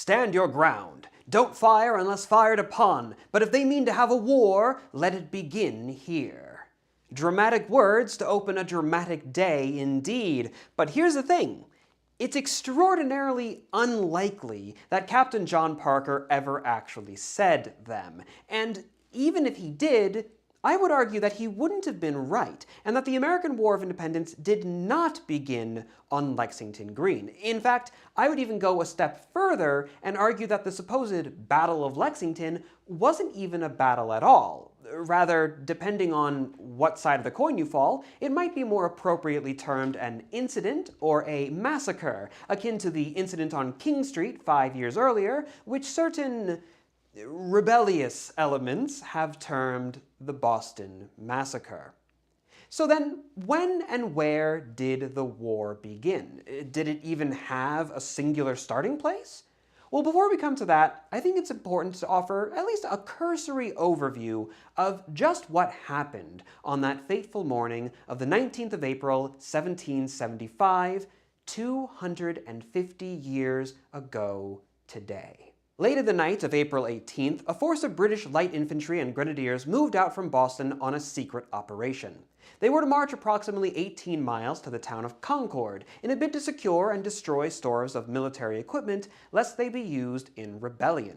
"Stand your ground. Don't fire unless fired upon, but if they mean to have a war, let it begin here." Dramatic words to open a dramatic day indeed. But here's the thing. It's extraordinarily unlikely that Captain John Parker ever actually said them. And even if he did, I would argue that he wouldn't have been right, and that the American War of Independence did not begin on Lexington Green. In fact, I would even go a step further and argue that the supposed Battle of Lexington wasn't even a battle at all. Rather, depending on what side of the coin you fall, it might be more appropriately termed an incident or a massacre, akin to the incident on King Street 5 years earlier, which certain rebellious elements have termed the Boston Massacre. So then, when and where did the war begin? Did it even have a singular starting place? Well, before we come to that, I think it's important to offer at least a cursory overview of just what happened on that fateful morning of the 19th of April, 1775, 250 years ago today. Late in the night of April 18th, a force of British light infantry and grenadiers moved out from Boston on a secret operation. They were to march approximately 18 miles to the town of Concord in a bid to secure and destroy stores of military equipment lest they be used in rebellion.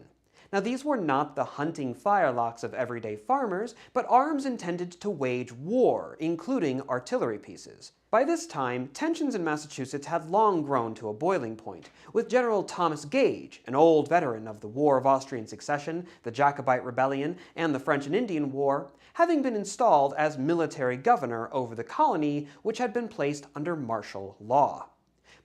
Now, these were not the hunting firelocks of everyday farmers, but arms intended to wage war, including artillery pieces. By this time, tensions in Massachusetts had long grown to a boiling point, with General Thomas Gage, an old veteran of the War of Austrian Succession, the Jacobite Rebellion, and the French and Indian War, having been installed as military governor over the colony, which had been placed under martial law.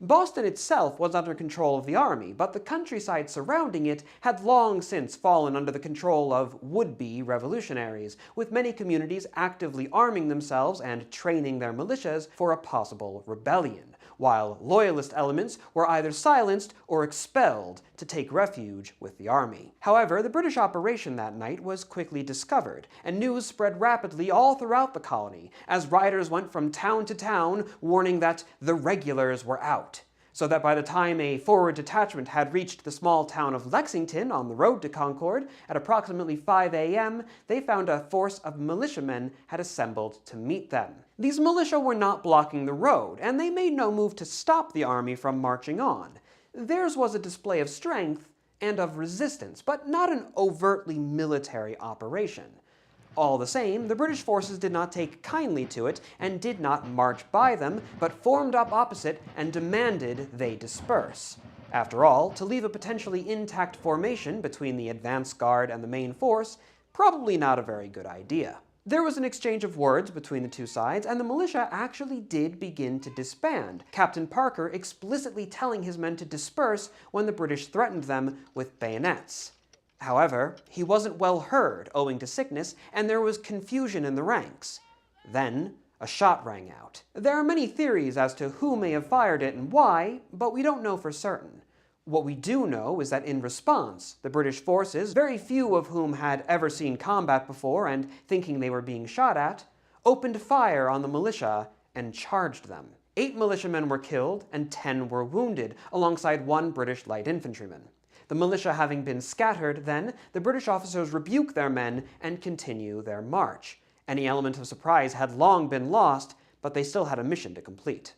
Boston itself was under control of the army, but the countryside surrounding it had long since fallen under the control of would-be revolutionaries, with many communities actively arming themselves and training their militias for a possible rebellion, while loyalist elements were either silenced or expelled to take refuge with the army. However, the British operation that night was quickly discovered, and news spread rapidly all throughout the colony, as riders went from town to town warning that the regulars were out. So that by the time a forward detachment had reached the small town of Lexington on the road to Concord at approximately 5 a.m., they found a force of militiamen had assembled to meet them. These militia were not blocking the road, and they made no move to stop the army from marching on. Theirs was a display of strength and of resistance, but not an overtly military operation. All the same, the British forces did not take kindly to it and did not march by them, but formed up opposite and demanded they disperse. After all, to leave a potentially intact formation between the advance guard and the main force, probably not a very good idea. There was an exchange of words between the two sides, and the militia actually did begin to disband, Captain Parker explicitly telling his men to disperse when the British threatened them with bayonets. However, he wasn't well heard owing to sickness, and there was confusion in the ranks. Then, a shot rang out. There are many theories as to who may have fired it and why, but we don't know for certain. What we do know is that in response, the British forces, very few of whom had ever seen combat before and thinking they were being shot at, opened fire on the militia and charged them. 8 militiamen were killed and 10 were wounded, alongside 1 British light infantryman. The militia having been scattered, then, the British officers rebuke their men and continue their march. Any element of surprise had long been lost, but they still had a mission to complete.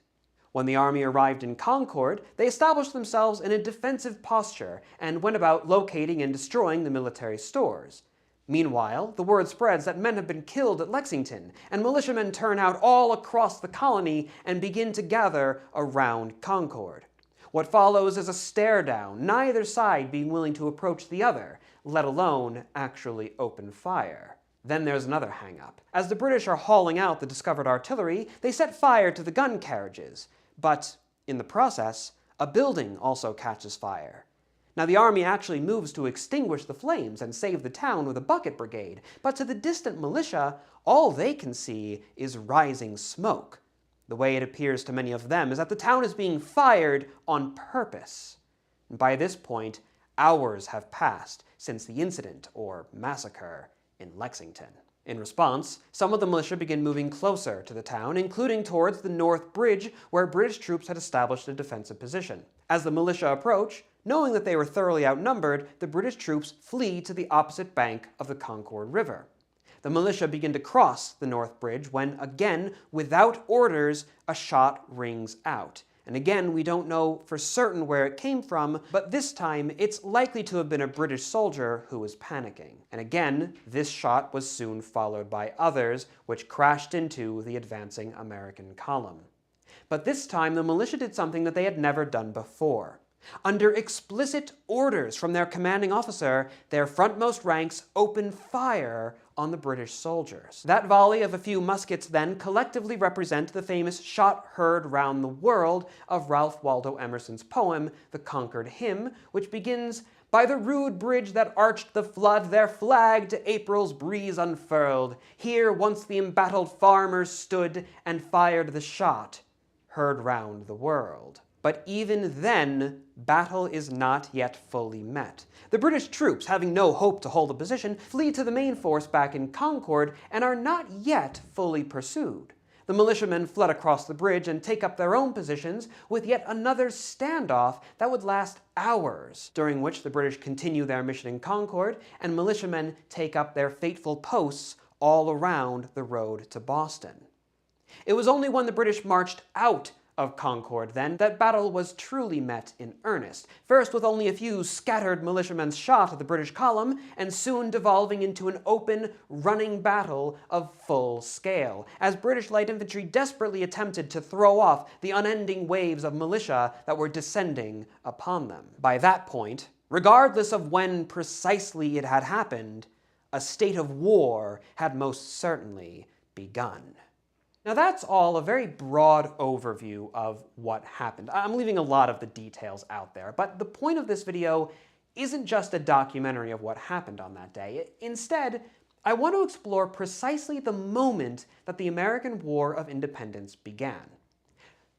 When the army arrived in Concord, they established themselves in a defensive posture and went about locating and destroying the military stores. Meanwhile, the word spreads that men have been killed at Lexington, and militiamen turn out all across the colony and begin to gather around Concord. What follows is a stare-down, neither side being willing to approach the other, let alone actually open fire. Then there's another hang-up. As the British are hauling out the discovered artillery, they set fire to the gun carriages. But, in the process, a building also catches fire. Now, the army actually moves to extinguish the flames and save the town with a bucket brigade, but to the distant militia, all they can see is rising smoke. The way it appears to many of them is that the town is being fired on purpose. And by this point, hours have passed since the incident, or massacre, in Lexington. In response, some of the militia begin moving closer to the town, including towards the North Bridge, where British troops had established a defensive position. As the militia approach, Knowing that they were thoroughly outnumbered, the British troops flee to the opposite bank of the Concord River. The militia begin to cross the North Bridge when, again, without orders, a shot rings out. And again, we don't know for certain where it came from, but this time it's likely to have been a British soldier who was panicking. And again, this shot was soon followed by others, which crashed into the advancing American column. But this time, the militia did something that they had never done before. Under explicit orders from their commanding officer, their frontmost ranks opened fire on the British soldiers. That volley of a few muskets then collectively represent the famous "shot heard round the world" of Ralph Waldo Emerson's poem, The Concord Hymn, which begins, "By the rude bridge that arched the flood, their flag to April's breeze unfurled. Here once the embattled farmers stood, and fired the shot, heard round the world." But even then, battle is not yet fully met. The British troops, having no hope to hold a position, flee to the main force back in Concord and are not yet fully pursued. The militiamen fled across the bridge and take up their own positions with yet another standoff that would last hours, during which the British continue their mission in Concord and militiamen take up their fateful posts all around the road to Boston. It was only when the British marched out of Concord, then, that battle was truly met in earnest, first with only a few scattered militiamen's shot at the British column, and soon devolving into an open, running battle of full scale, as British light infantry desperately attempted to throw off the unending waves of militia that were descending upon them. By that point, regardless of when precisely it had happened, a state of war had most certainly begun. Now that's all a very broad overview of what happened. I'm leaving a lot of the details out there, but the point of this video isn't just a documentary of what happened on that day. Instead, I want to explore precisely the moment that the American War of Independence began.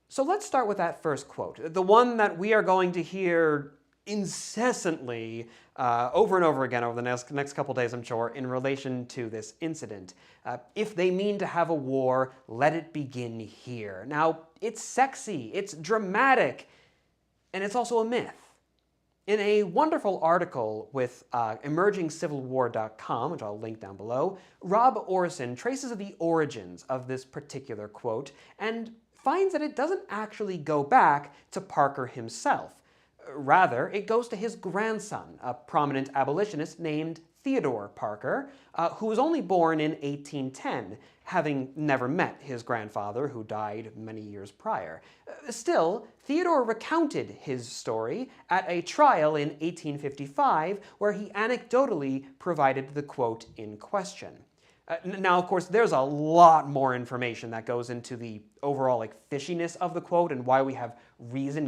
So let's start with that first quote, the one that we are going to hear incessantly over and over again over the next couple days, I'm sure, in relation to this incident. If they mean to have a war, let it begin here. Now, it's sexy, it's dramatic, and it's also a myth. In a wonderful article with emergingcivilwar.com, which I'll link down below, Rob Orson traces the origins of this particular quote and finds that it doesn't actually go back to Parker himself. Rather, it goes to his grandson, a prominent abolitionist named Theodore Parker, who was only born in 1810, having never met his grandfather, who died many years prior. Still, Theodore recounted his story at a trial in 1855, where he anecdotally provided the quote in question. Now, of course, there's a lot more information that goes into the overall fishiness of the quote and why we have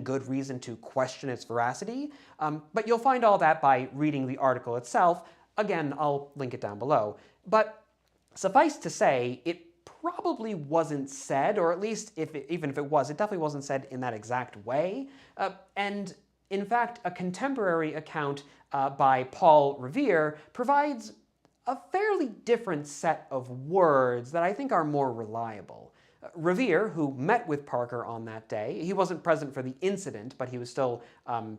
good reason to question its veracity, but you'll find all that by reading the article itself. Again, I'll link it down below. But suffice to say, it probably wasn't said, or at least even if it was, it definitely wasn't said in that exact way. And in fact, a contemporary account by Paul Revere provides a fairly different set of words that I think are more reliable. Revere, who met with Parker on that day, he wasn't present for the incident, but he was still,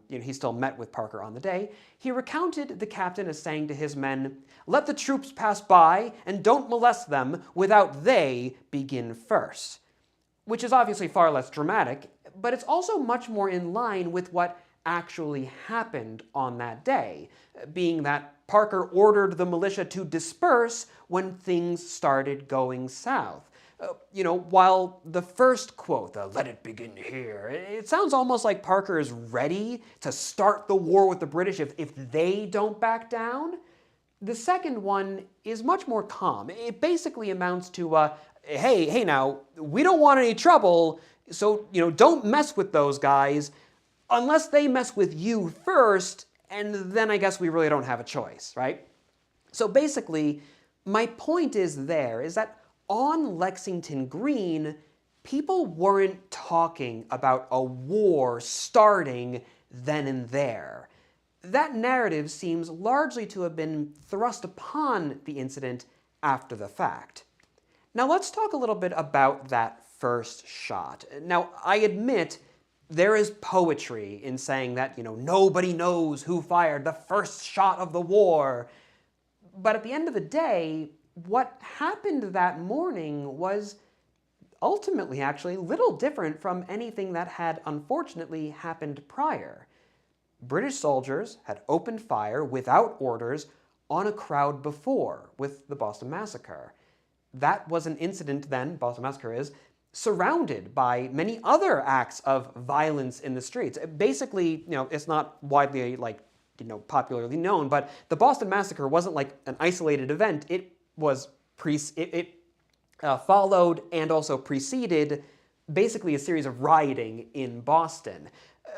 he still met with Parker on the day. He recounted the captain as saying to his men, "Let the troops pass by, and don't molest them without they begin first," which is obviously far less dramatic, but it's also much more in line with what actually happened on that day, being that Parker ordered the militia to disperse when things started going south. While the first quote, the "let it begin here," it sounds almost like Parker is ready to start the war with the British if they don't back down. The second one is much more calm. It basically amounts to, hey now, we don't want any trouble, so, don't mess with those guys unless they mess with you first, and then I guess we really don't have a choice, right? So basically, my point is that on Lexington Green, people weren't talking about a war starting then and there. That narrative seems largely to have been thrust upon the incident after the fact. Now let's talk a little bit about that first shot. Now, I admit There is poetry in saying that, nobody knows who fired the first shot of the war. But at the end of the day, what happened that morning was ultimately actually little different from anything that had unfortunately happened prior. British soldiers had opened fire without orders on a crowd before with the Boston Massacre. That was an incident then, Boston Massacre is, surrounded by many other acts of violence in the streets. Basically, it's not widely popularly known, but the Boston Massacre wasn't like an isolated event. It was followed and also preceded basically a series of rioting in Boston.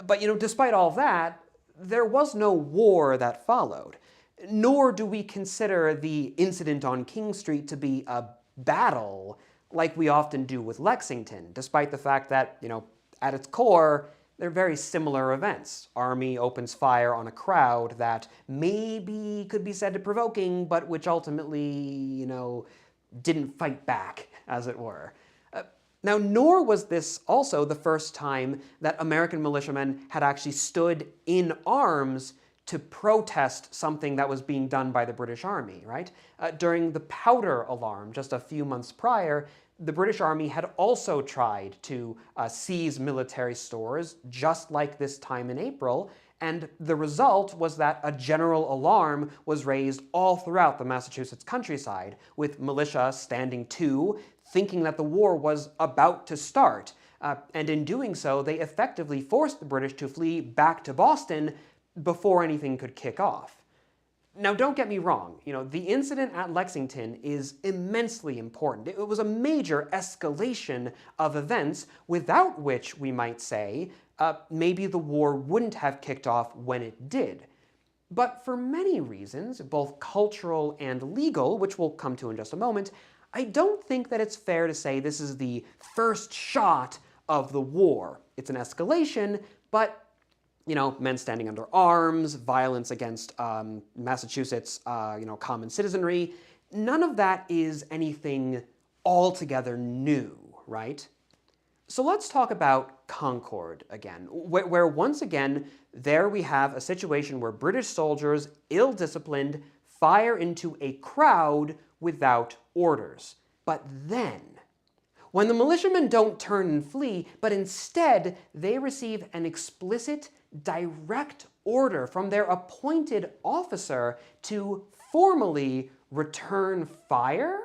But despite all of that, there was no war that followed. Nor do we consider the incident on King Street to be a battle like we often do with Lexington, despite the fact that, at its core, they're very similar events. Army opens fire on a crowd that maybe could be said to provoking, but which ultimately, didn't fight back, as it were. Now, nor was this also the first time that American militiamen had actually stood in arms to protest something that was being done by the British Army, right? During the powder alarm just a few months prior, the British Army had also tried to seize military stores, just like this time in April, and the result was that a general alarm was raised all throughout the Massachusetts countryside, with militia standing to, thinking that the war was about to start. And in doing so, they effectively forced the British to flee back to Boston before anything could kick off. Now, don't get me wrong, the incident at Lexington is immensely important. It was a major escalation of events without which, we might say, maybe the war wouldn't have kicked off when it did. But for many reasons, both cultural and legal, which we'll come to in just a moment, I don't think that it's fair to say this is the first shot of the war. It's an escalation, but men standing under arms, violence against Massachusetts, common citizenry. None of that is anything altogether new, right? So let's talk about Concord again, where once again, there we have a situation where British soldiers, ill-disciplined, fire into a crowd without orders. But then, when the militiamen don't turn and flee, but instead they receive an explicit, direct order from their appointed officer to formally return fire?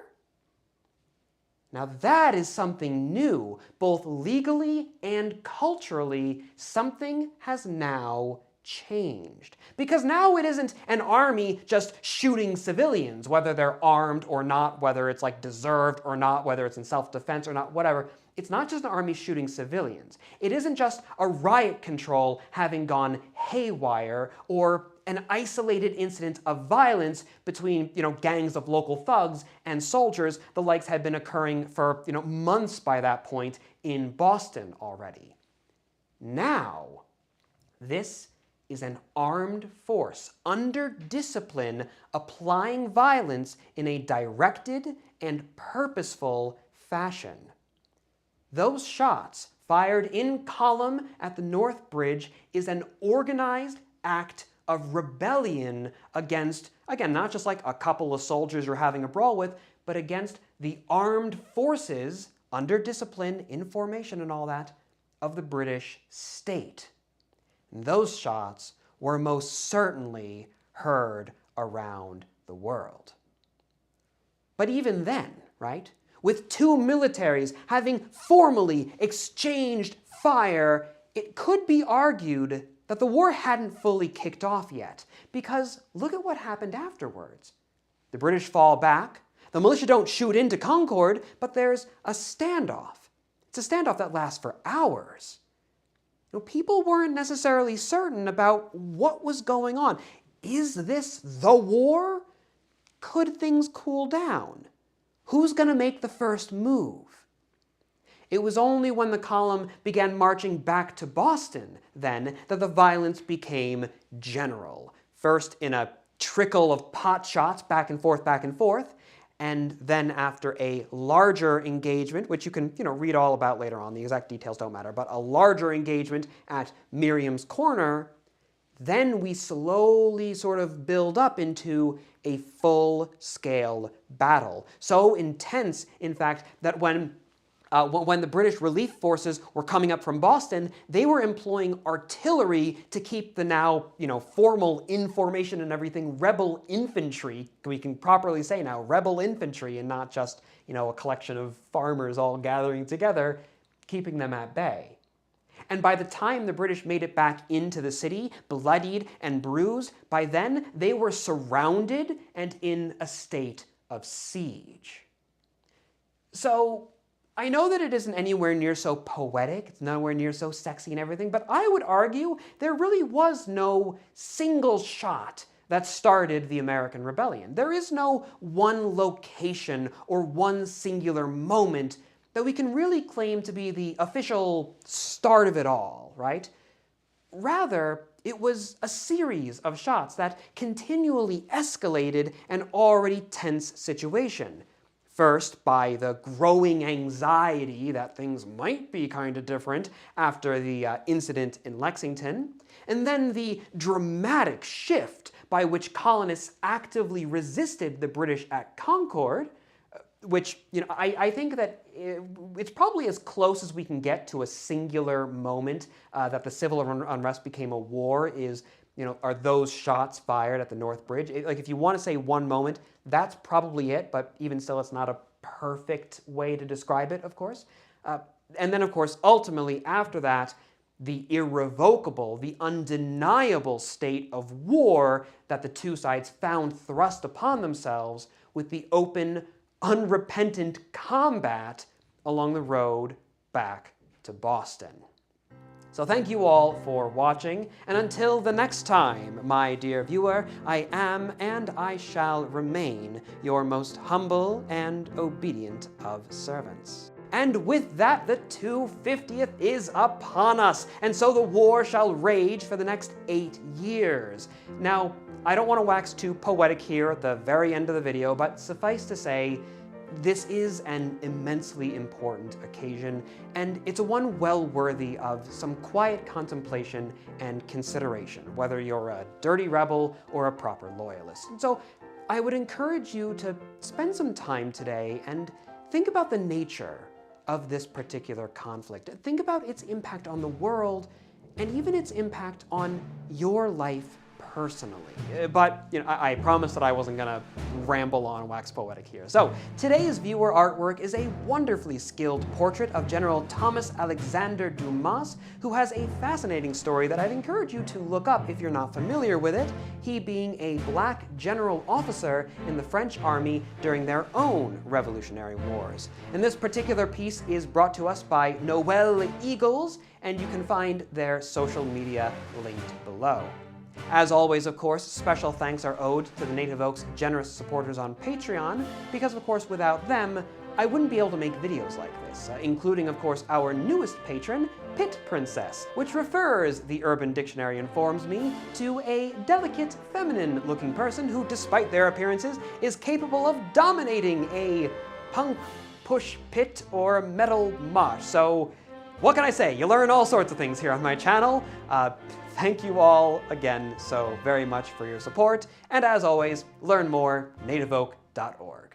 Now that is something new, both legally and culturally. Something has now changed. Because now it isn't an army just shooting civilians, whether they're armed or not, whether it's deserved or not, whether it's in self-defense or not, whatever. It's not just an army shooting civilians. It isn't just a riot control having gone haywire or an isolated incident of violence between, gangs of local thugs and soldiers. The likes had been occurring for, months by that point in Boston already. Now, this is an armed force under discipline applying violence in a directed and purposeful fashion. Those shots, fired in column at the North Bridge, is an organized act of rebellion against, again, not just a couple of soldiers you're having a brawl with, but against the armed forces, under discipline, in formation and all that, of the British state. And those shots were most certainly heard around the world. But even then, right? With two militaries having formally exchanged fire, it could be argued that the war hadn't fully kicked off yet, because look at what happened afterwards. The British fall back, the militia don't shoot into Concord, but there's a standoff. It's a standoff that lasts for hours. People weren't necessarily certain about what was going on. Is this the war? Could things cool down? Who's going to make the first move? It was only when the column began marching back to Boston, then, that the violence became general. First in a trickle of pot shots back and forth, And then after a larger engagement, which you can read all about later on, the exact details don't matter, but a larger engagement at Miriam's Corner, then we slowly sort of build up into a full-scale battle. So intense, in fact, that when the British relief forces were coming up from Boston, they were employing artillery to keep the now, formal in formation and everything rebel infantry, we can properly say now, rebel infantry, and not just, a collection of farmers all gathering together, keeping them at bay. And by the time the British made it back into the city, bloodied and bruised, by then they were surrounded and in a state of siege. So, I know that it isn't anywhere near so poetic, it's nowhere near so sexy and everything, but I would argue there really was no single shot that started the American Rebellion. There is no one location or one singular moment that we can really claim to be the official start of it all, right? Rather, it was a series of shots that continually escalated an already tense situation. First, by the growing anxiety that things might be kind of different after the incident in Lexington, and then the dramatic shift by which colonists actively resisted the British at Concord, which, I think that it's probably as close as we can get to a singular moment that the civil unrest became a war is, are those shots fired at the North Bridge? Like, if you want to say one moment, that's probably it, but even still, it's not a perfect way to describe it, of course. And then, of course, ultimately, after that, the irrevocable, the undeniable state of war that the two sides found thrust upon themselves with the open, unrepentant combat along the road back to Boston. So thank you all for watching, and until the next time, my dear viewer, I am and I shall remain your most humble and obedient of servants. And with that, the 250th is upon us, and so the war shall rage for the next 8 years. Now, I don't want to wax too poetic here at the very end of the video, but suffice to say, this is an immensely important occasion, and it's a one well worthy of some quiet contemplation and consideration, whether you're a dirty rebel or a proper loyalist. And so I would encourage you to spend some time today and think about the nature of this particular conflict. Think about its impact on the world, and even its impact on your life personally. But I promised that I wasn't gonna ramble on wax poetic here. So today's viewer artwork is a wonderfully skilled portrait of General Thomas Alexander Dumas, who has a fascinating story that I'd encourage you to look up if you're not familiar with it, he being a black general officer in the French army during their own Revolutionary Wars. And this particular piece is brought to us by Noel Eagles, and you can find their social media linked below. As always, of course, special thanks are owed to the Native Oak's generous supporters on Patreon, because of course without them, I wouldn't be able to make videos like this, including of course our newest patron, Pit Princess, which refers, the Urban Dictionary informs me, to a delicate, feminine-looking person who, despite their appearances, is capable of dominating a punk push pit or metal mosh. So, what can I say? You learn all sorts of things here on my channel. Thank you all again so very much for your support, and as always, learn more, nativeoak.org.